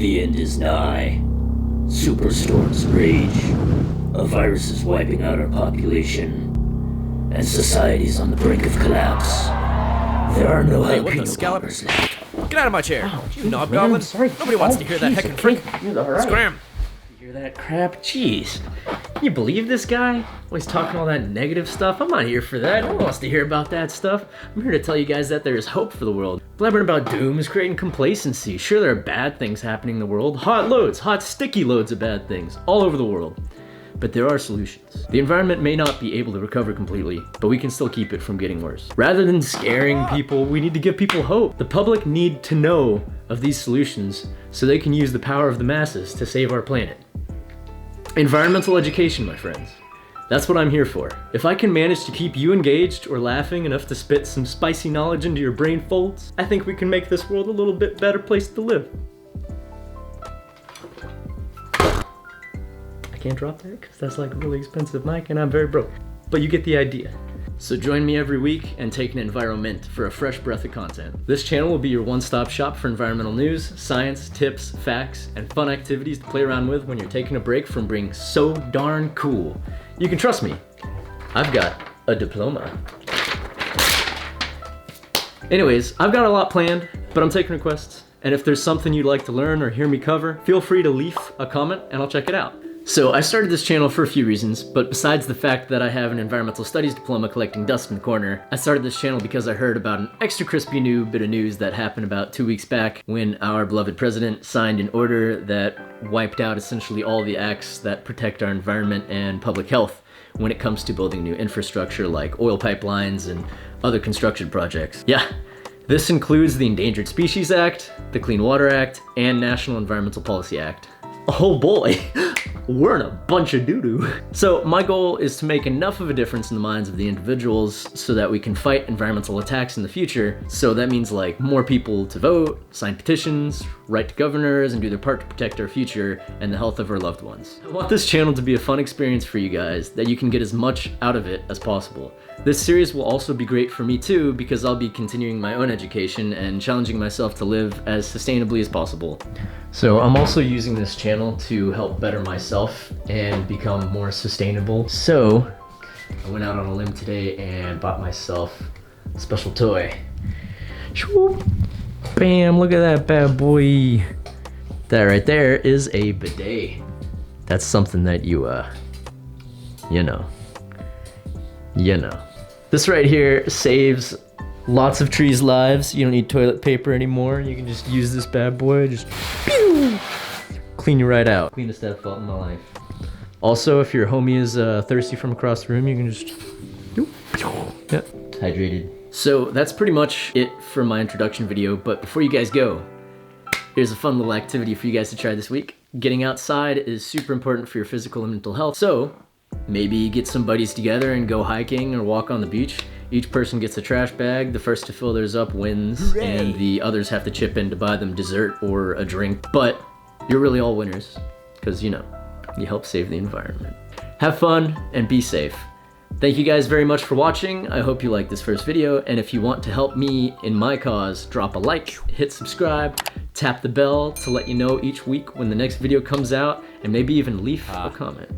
The end is nigh. Superstorms rage. A virus is wiping out our population. And society's on the brink of collapse. There are no jalapeno poppers left. Get out of my chair, Ow, you knob-goblin. Nobody wants to hear that heckin' freak. Right. Scram. You hear that crap? Jeez. Can you believe this guy? Always talking all that negative stuff. I'm not here for that. No one wants to hear about that stuff. I'm here to tell you guys that there is hope for the world. Blabbering about doom is creating complacency. Sure, there are bad things happening in the world. Hot sticky loads of bad things all over the world. But there are solutions. The environment may not be able to recover completely, but we can still keep it from getting worse. Rather than scaring people, we need to give people hope. The public need to know of these solutions so they can use the power of the masses to save our planet. Environmental education, my friends. That's what I'm here for. If I can manage to keep you engaged or laughing enough to spit some spicy knowledge into your brain folds, I think we can make this world a little bit better place to live. Can't drop that because that's like a really expensive mic and I'm very broke. But you get the idea. So join me every week and take an EnviroMint for a fresh breath of content. This channel will be your one-stop shop for environmental news, science, tips, facts, and fun activities to play around with when you're taking a break from being so darn cool. You can trust me. I've got a diploma. Anyways, I've got a lot planned, but I'm taking requests. And if there's something you'd like to learn or hear me cover, feel free to leave a comment and I'll check it out. So I started this channel for a few reasons, but besides the fact that I have an environmental studies diploma collecting dust in the corner, I started this channel because I heard about an extra crispy new bit of news that happened about 2 weeks back when our beloved president signed an order that wiped out essentially all the acts that protect our environment and public health when it comes to building new infrastructure like oil pipelines and other construction projects. Yeah, this includes the Endangered Species Act, the Clean Water Act, and National Environmental Policy Act. Oh boy, we're in a bunch of doo-doo. So my goal is to make enough of a difference in the minds of the individuals so that we can fight environmental attacks in the future. So that means like more people to vote, sign petitions, write to governors, and do their part to protect our future and the health of our loved ones. I want this channel to be a fun experience for you guys, that you can get as much out of it as possible. This series will also be great for me too, because I'll be continuing my own education and challenging myself to live as sustainably as possible. So I'm also using this channel to help better myself and become more sustainable. So I went out on a limb today and bought myself a special toy. Bam, look at that bad boy. That right there is a bidet. That's something that you know. This right here saves lots of trees' lives. You don't need toilet paper anymore. You can just use this bad boy, just pew, clean you right out. Cleanest I've felt in my life. Also, if your homie is thirsty from across the room, you can just, yep, hydrated. So that's pretty much it for my introduction video, but before you guys go, here's a fun little activity for you guys to try this week. Getting outside is super important for your physical and mental health, so maybe get some buddies together and go hiking or walk on the beach. Each person gets a trash bag. The first to fill theirs up wins. Hooray! And the others have to chip in to buy them dessert or a drink. But you're really all winners because, you know, you help save the environment. Have fun and be safe. Thank you guys very much for watching. I hope you liked this first video. And if you want to help me in my cause, drop a like, hit subscribe, tap the bell to let you know each week when the next video comes out, and maybe even leave a comment.